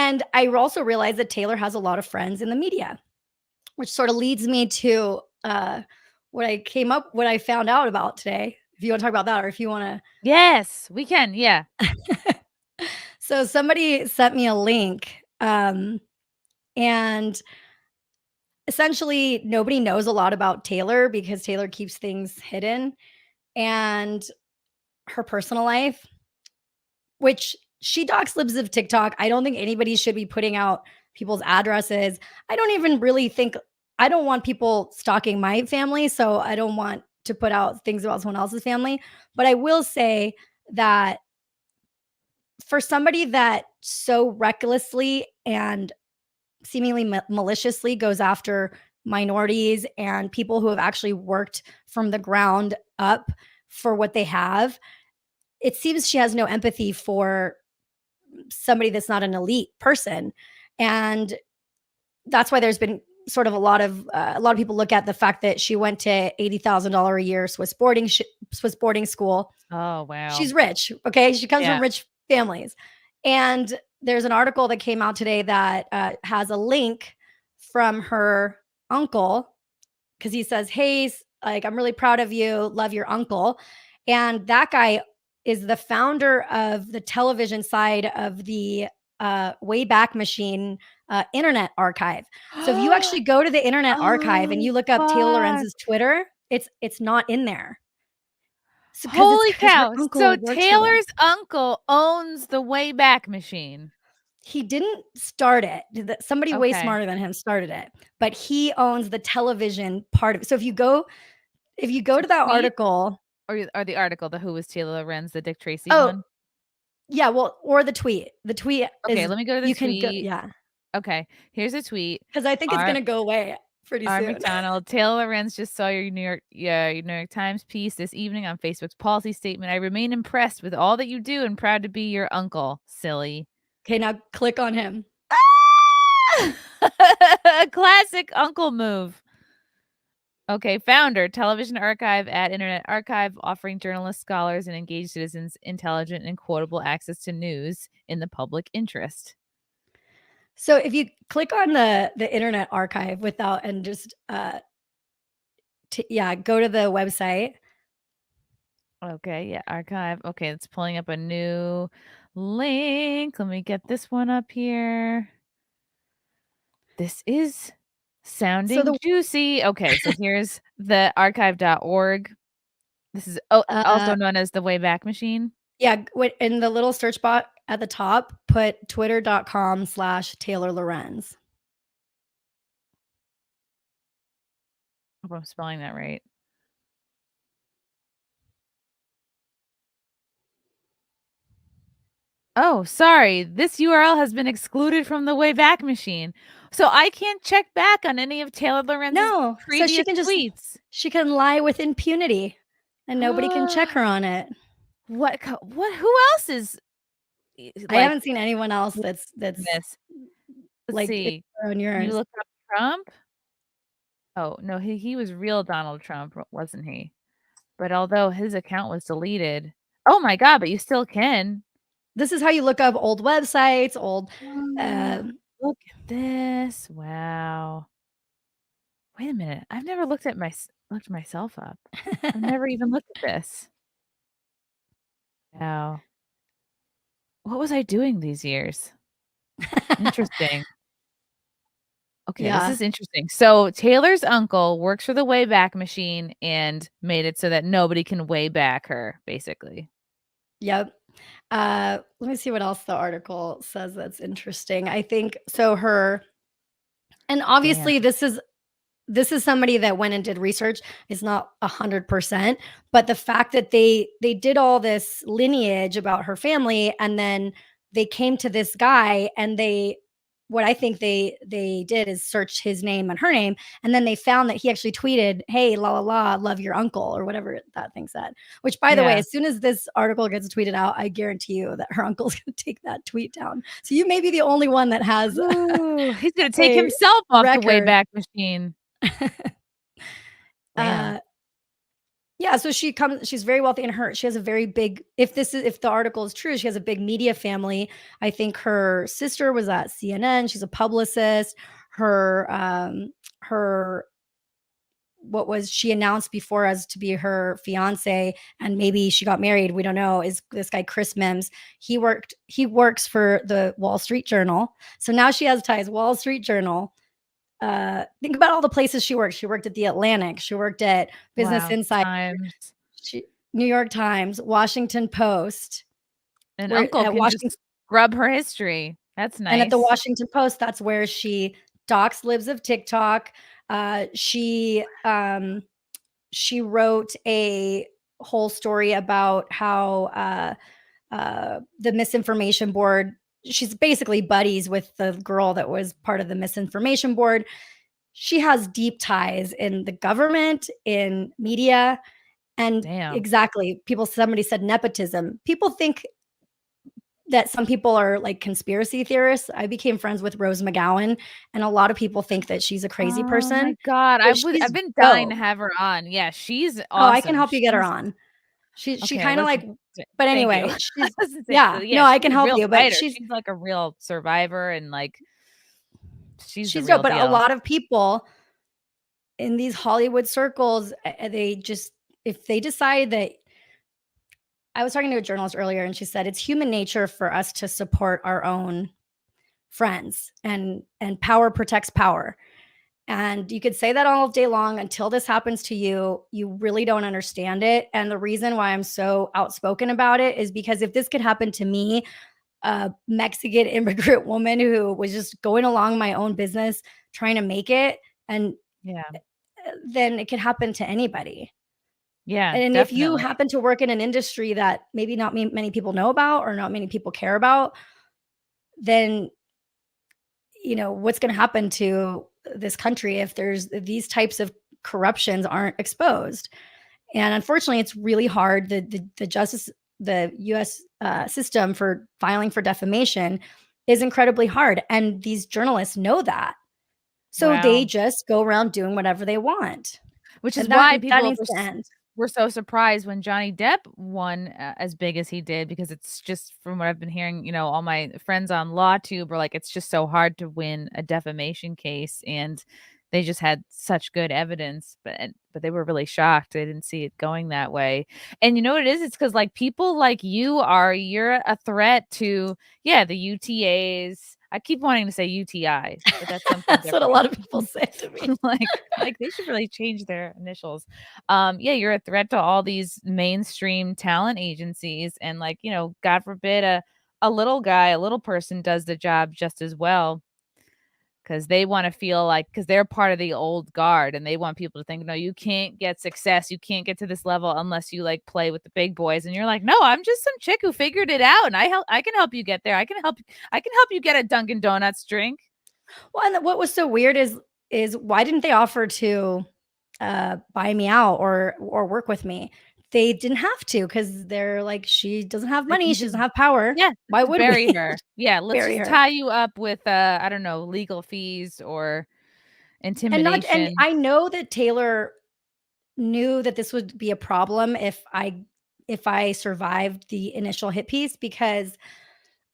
And I also realized that Taylor has a lot of friends in the media, which sort of leads me to what I found out about today. If you want to talk about that, or if you want to. Yes, we can. Yeah. So somebody sent me a link, and essentially nobody knows a lot about Taylor because Taylor keeps things hidden, and her personal life, which she docs libs of TikTok. I don't think anybody should be putting out people's addresses. I don't even really think, I don't want people stalking my family, so I don't want to put out things about someone else's family. But I will say that for somebody that so recklessly and seemingly maliciously goes after minorities and people who have actually worked from the ground up for what they have, it seems she has no empathy for somebody that's not an elite person. And that's why there's been sort of a lot of people look at the fact that she went to $80,000 a year Swiss boarding school. Oh, wow. She's rich. Okay. She comes from Yeah. rich families. And there's an article that came out today that has a link from her uncle, because he says, hey, like, I'm really proud of you. Love your uncle. And that guy is the founder of the television side of the Wayback Machine Internet Archive. So if you actually go to the Internet Archive and you look up Taylor fuck. Lorenz's Twitter, it's not in there. So Holy because her cow. uncle So works for them. Taylor's uncle owns the Wayback Machine. He didn't start it. Somebody way Okay. smarter than him started it, but he owns the television part of it. So if you go to that Tweet? article, Or the article, the Who Was Taylor Lorenz, the Dick Tracy oh, one? yeah, well, or the tweet. The tweet Okay, is, let me go to the you can go, tweet. yeah, Okay, here's a tweet. because I think it's R gonna go away pretty R. soon. McDonald, Taylor Lorenz just saw your New York Times piece this evening on Facebook's policy statement. I remain impressed with all that you do and proud to be your uncle, silly. Okay, now click on him. Classic uncle move. Okay, founder, Television Archive at Internet Archive, offering journalists, scholars, and engaged citizens intelligent and quotable access to news in the public interest. So if you click on the Internet Archive without, and just go to the website. Okay, yeah, archive. Okay, it's pulling up a new link. Let me get this one up here. This is sounding juicy. Okay, so here's the archive.org. This is also known as the Wayback Machine. Yeah, in the little search bar at the top, put twitter.com/Taylor Lorenz. Hope I'm spelling that right. Oh, sorry. This URL has been excluded from the Wayback Machine. So I can't check back on any of Taylor Lorenz's previous so she can tweets. She can lie with impunity and nobody can check her on it. What who else is I haven't seen anyone else that's this? Let's like see. on yours. Can you look up Trump? Oh, no, he was real Donald Trump, wasn't he? But although his account was deleted. Oh my god, but you still can. This is how you look up old websites, old look at this. Wow. Wait a minute. I've never looked myself up. I've never even looked at this. Wow. What was I doing these years? Interesting. Okay, this is interesting. So Taylor's uncle works for the Wayback Machine and made it so that nobody can way back her, basically. Yep. Let me see what else the article says that's interesting. I think so and obviously this is somebody that went and did research. It's not 100%, but the fact that they did all this lineage about her family, and then they came to this guy, and what I think they did is search his name and her name, and then they found that he actually tweeted, "Hey, la la la, love your uncle," or whatever that thing said. Which, by the way, as soon as this article gets tweeted out, I guarantee you that her uncle's going to take that tweet down. So you may be the only one that has. Ooh, he's going to take himself off the Wayback Machine. Yeah, so she's very wealthy, and she has a very big, if the article is true, she has a big media family. I think her sister was at CNN, she's a publicist. Her what was she announced before as to be her fiance, and maybe she got married, we don't know, is this guy Chris Mims. He works for the Wall Street Journal. So now she has ties. Wall Street Journal. Think about all the places she worked. She worked at the Atlantic. She worked at Business Wow, Insider. Times. New York Times, Washington Post. An Where uncle at can Washington, just scrub her history. That's and at the nice. Washington Post, that's where she docs libs of TikTok. She wrote a whole story about how the misinformation board. She's basically buddies with the girl that was part of the misinformation board. She has deep ties in the government, in media, and Damn. exactly. Somebody said nepotism. People think that some people are like conspiracy theorists. I became friends with Rose McGowan, and a lot of people think that she's a crazy Oh my person, god, but I've she's been dying to dope. have her on. Yeah, she's Oh, I can awesome. help you get her She's on. She okay, kinda listen, like, but thank you. anyway, I she's, was gonna say, yeah, yeah, no, I she's can a help real you, but fighter. She's like a real survivor and, like, she's the she's dope, real but a deal. lot of people in these Hollywood circles, they just, if they decide that, I was talking to a journalist earlier, and she said it's human nature for us to support our own friends, and power protects power. And you could say that all day long until this happens to you. You really don't understand it. And the reason why I'm so outspoken about it is because if this could happen to me, a Mexican immigrant woman who was just going along my own business, trying to make it, and Yeah. then it could happen to anybody. Yeah, And if you definitely. happen to work in an industry that maybe not many people know about, or not many people care about, then what's going to happen to this country if these types of corruptions aren't exposed. And unfortunately, it's really hard. The U.S. System for filing for defamation is incredibly hard, and these journalists know that, so they Wow. just go around doing whatever they want, Which is and that why that people needs to end. were so surprised when Johnny Depp won, as big as he did, because it's just from what I've been hearing, all my friends on LawTube are like, it's just so hard to win a defamation case, and they just had such good evidence, but they were really shocked. They didn't see it going that way. And you know what it is? It's because like people like you're a threat to, yeah, the UTAs. I keep wanting to say UTI, but that's something That's what a different. lot of people say to me. Like they should really change their initials. Yeah, you're a threat to all these mainstream talent agencies, and like, God forbid a little guy, a little person does the job just as well, because they want to feel like, because they're part of the old guard, and they want people to think, no, you can't get success, you can't get to this level unless you like play with the big boys. And you're like, no, I'm just some chick who figured it out, and I can help you get there. I can help you get a Dunkin' Donuts drink. Well, and what was so weird is why didn't they offer to buy me out, or work with me? They didn't have to, because they're like, she doesn't have They money, can she just, doesn't have power. yeah, Why just would we? bury her. Yeah, let's Bury just her. tie you up with, I don't know, legal fees or And intimidation. I know that Taylor knew that this would be a problem if I survived the initial hit piece, because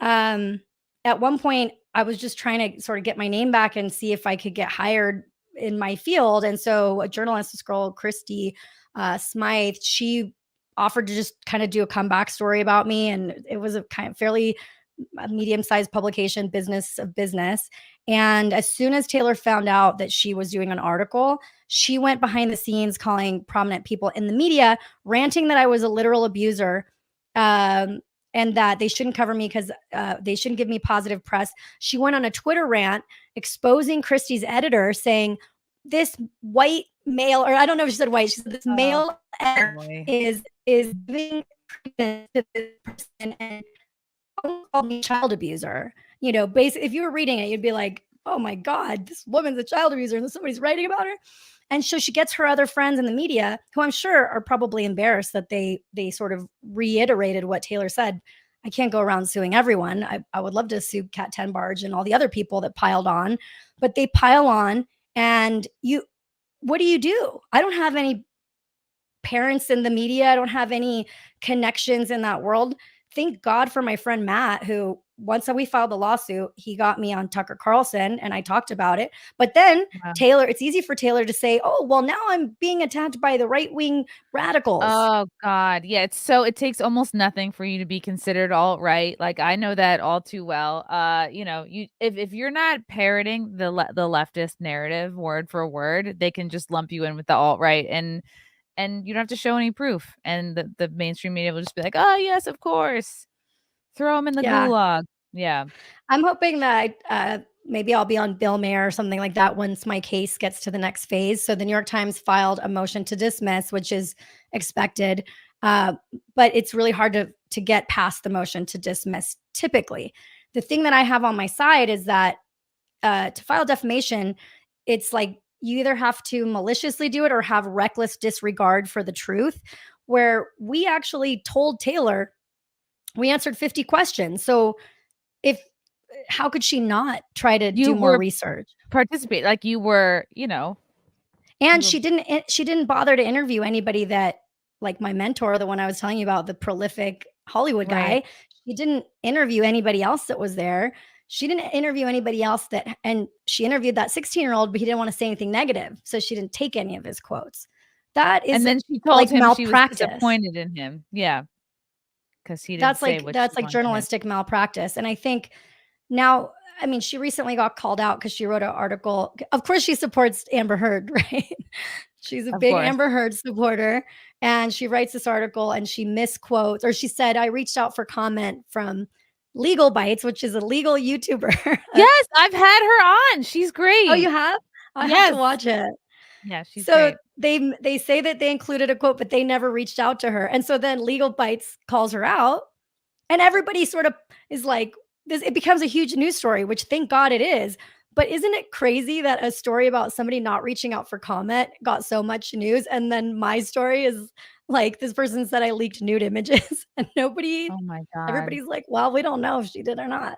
um at one point I was just trying to sort of get my name back and see if I could get hired in my field. And so a journalist, this girl Christie Smythe, she offered to just kind of do a comeback story about me, and it was a kind of fairly a medium-sized publication, Business of Business. And as soon as Taylor found out that she was doing an article, she went behind the scenes calling prominent people in the media, ranting that I was a literal abuser, um, and that they shouldn't cover me because they shouldn't give me positive press. She went on a Twitter rant exposing Christie's editor, saying this white male, or I don't know if she said white, she said this Oh male editor boy. is giving treatment to this person, and called me child abuser. Basically, if you were reading it, you'd be like, oh my God, this woman's a child abuser, and somebody's writing about her. And so she gets her other friends in the media, who I'm sure are probably embarrassed that they sort of reiterated what Taylor said. I can't go around suing everyone. I would love to sue Kat Tenbarge and all the other people that piled on, but they pile on. And what do? I don't have any parents in the media. I don't have any connections in that world. Thank God for my friend Matt, who once we filed the lawsuit, he got me on Tucker Carlson and I talked about it. But then Wow. Taylor, it's easy for Taylor to say, oh, well, now I'm being attacked by the right wing radicals. Oh god, yeah, it takes almost nothing for you to be considered alt-right, like, I know that all too well, you know, you if you're not parroting the leftist narrative word for word, they can just lump you in with the alt-right, and you don't have to show any proof, and the mainstream media will just be like, "Oh, yes, of course. Throw him in the Yeah. gulag." Yeah. I'm hoping that maybe I'll be on Bill Mayer or something like that once my case gets to the next phase. So the New York Times filed a motion to dismiss, which is expected, uh, but it's really hard to get past the motion to dismiss. Typically, the thing that I have on my side is that to file defamation, it's like you either have to maliciously do it or have reckless disregard for the truth. Where we actually told Taylor we answered 50 questions, so if how could she not try to You do more were research? participate like, you were, And you were she didn't bother to interview anybody that like my mentor, the one I was telling you about, the prolific Hollywood right. guy, she didn't interview anybody else that was there. She didn't interview anybody else that and she interviewed that 16-year-old, but he didn't wanna say anything negative, so she didn't take any of his quotes. That And is then she told like him she was malpractice. disappointed in him. Yeah, because he didn't say what she That's like wanted to hear. journalistic malpractice, and I think now I mean, she recently got called out because she wrote an article. Of course, she supports Amber Heard, right? She's a Of big course. Amber Heard supporter, and she writes this article and she misquotes or she said, "I reached out for comment from Legal Bites," which is a legal YouTuber. Yes, I've had her on, she's Oh, you great. have? I have to Yes. watch it. Yeah, she's So great. they say that they included a quote, but they never reached out to her, and so then Legal Bites calls her out and everybody sort of is like, this it becomes a huge news story, which thank God it is. But isn't it crazy that a story about somebody not reaching out for comment got so much news? And then my story is like this person said I leaked nude images and Oh my god. everybody's like, well, we don't know if she did or not.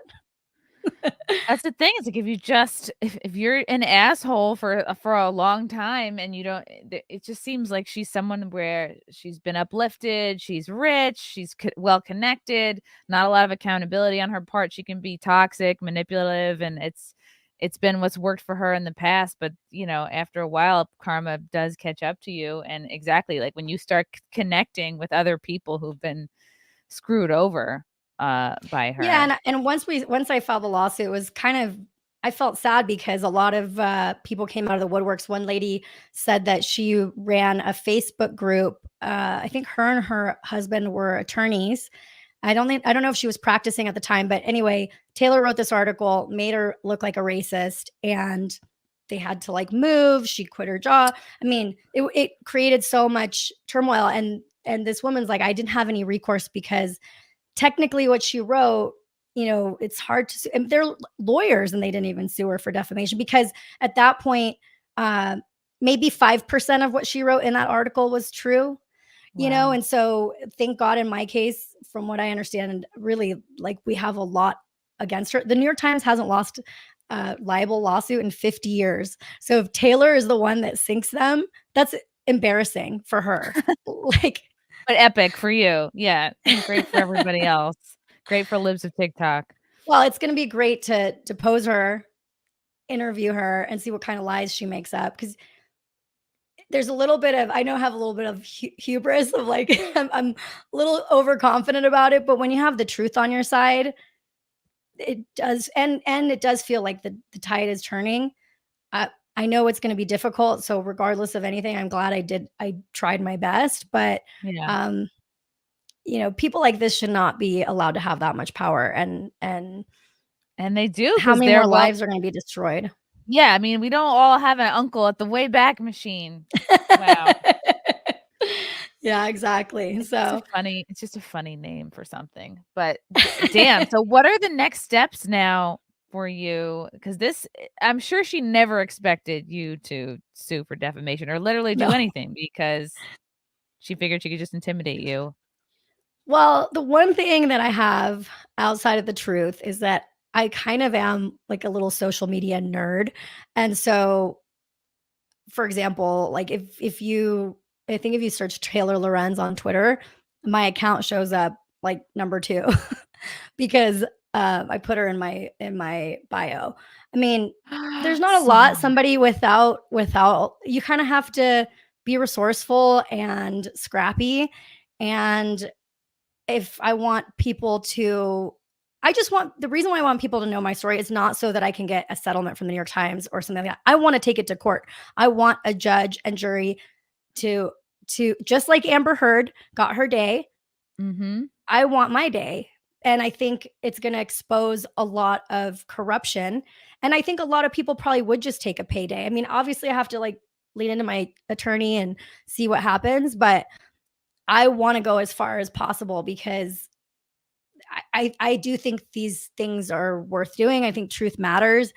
That's the thing, is like, if you just if you're an asshole for a long time and you don't it just seems like she's someone where she's been uplifted, she's rich, she's well connected, not a lot of accountability on her part. She can be toxic, manipulative, and it's been what's worked for her in the past, but, after a while, karma does catch up to you, and exactly, like, when you start connecting with other people who've been screwed over, by Yeah, her. and once I filed the lawsuit, it was kind of I felt sad because a lot of people came out of the woodworks. One lady said that she ran a Facebook group. I think her and her husband were attorneys. I don't know if she was practicing at the time, but anyway, Taylor wrote this article, made her look like a racist, and they had to like move. She quit her job. I mean, it created so much turmoil. And this woman's like, I didn't have any recourse because technically what she wrote, it's hard to sue. And they're lawyers and they didn't even sue her for defamation because at that point, uh, maybe 5% of what she wrote in that article was true, Wow. and so thank God in my case, from what I understand, and really like we have a lot against her. The New York Times hasn't lost a libel lawsuit in 50 years. So if Taylor is the one that sinks them, that's embarrassing for her. Like, But epic for you. Yeah, and great for everybody else. Great for libs of TikTok. well, it's going to be great to depose her, interview her, and see what kind of lies she makes up. Because there's a little bit of I know I have a little bit of hubris of like I'm a little overconfident about it, but when you have the truth on your side, it does, and it does feel like the tide is turning. I know it's going to be difficult, so regardless of anything, I'm glad I tried my best, but Yeah, um, people like this should not be allowed to have that much power, and and they do how because 'cause many they're more well lives are going to be destroyed? yeah, I mean, we don't all have an uncle at the Wayback machine. Wow. Yeah, exactly. So It's just a funny name for something, but damn, so what are the next steps now for you? Because I'm sure she never expected you to sue for defamation or literally do no. anything because she figured she could just intimidate you. Well, the one thing that I have outside of the truth is that I kind of am like a little social media nerd. And so, for example, like if you I think if you search Taylor Lorenz on Twitter, my account shows up like number 2 because I put her in my bio. I mean, there's not a lot Same. somebody without you kind of have to be resourceful and scrappy. And if I want people to I just want the reason why I want people to know my story is not so that I can get a settlement from the New York Times or something like that. I want to take it to court. I want a judge and jury to just like Amber Heard got her day, Mhm. I want my day. And I think it's going to expose a lot of corruption. And I think a lot of people probably would just take a payday. I mean, obviously, I have to like lean into my attorney and see what happens, but I want to go as far as possible because I do think these things are worth doing. I think truth matters.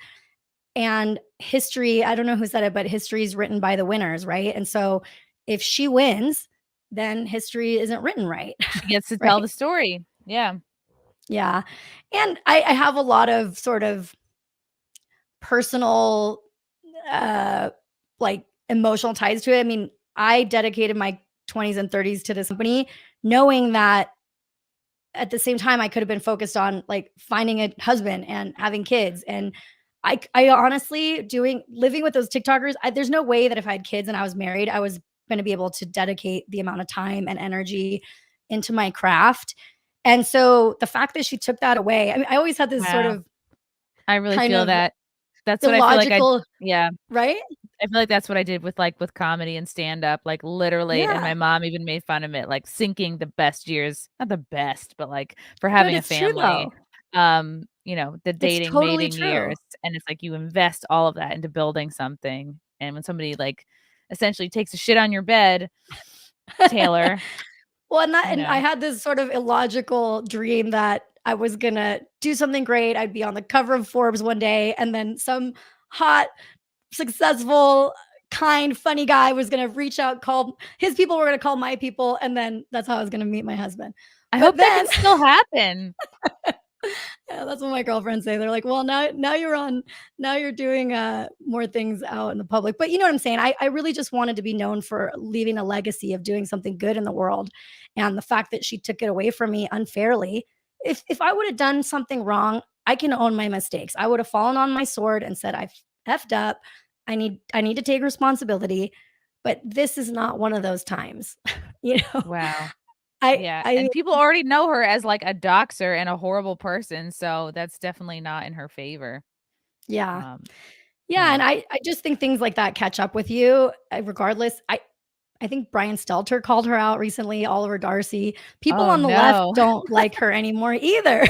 And history, I don't know who said it, but history is written by the winners, right? And so if she wins, then history isn't written right. She gets to tell Right. the story. Yeah. Yeah. And I have a lot of sort of personal, uh, like emotional ties to it. I mean, I dedicated my 20s and 30s to this company, knowing that at the same time I could have been focused on like finding a husband and having kids. And I honestly doing living with those TikTokers, there's no way that if I had kids and I was married, I was going to be able to dedicate the amount of time and energy into my craft. And so the fact that she took that away, I mean, I always had this sort Wow. of I really kind feel of that. That's what I feel like I illogical, yeah. right? I feel like that's what I did with, like, with comedy and stand-up, like, literally and Yeah, my mom even made fun of it, like, sinking the best years not the best, but, like, for but having a it's true family, though. the It's dating, totally mating true. years, and it's like you invest all of that into building something, and when somebody, like, essentially takes a shit on your bed, Taylor, Well, you and I know. had this sort of illogical dream that I was gonna do something great. I'd be on the cover of Forbes one day, and then some hot, successful, kind, funny guy was gonna reach out, call his people were gonna call my people, and then that's how I was gonna meet my husband. I But hope that then can still happen. yeah, that's what my girlfriends say. They're like, "Well, now you're doing, more things out in the public." But you know what I'm saying? I really just wanted to be known for leaving a legacy of doing something good in the world, and the fact that she took it away from me unfairly, if I would have done something wrong, I can own my mistakes. I would have fallen on my sword and said, "I've effed up. I need to take responsibility." But this is not one of those times, you know? Wow. I Yeah, I and people already know her as, like, a doxer and a horrible person, so that's definitely not in her favor. yeah. Um, Yeah, yeah. and I just think things like that catch up with you, regardless. I think Brian Stelter called her out recently, Oliver Darcy. People Oh, on the left no. don't like her anymore either.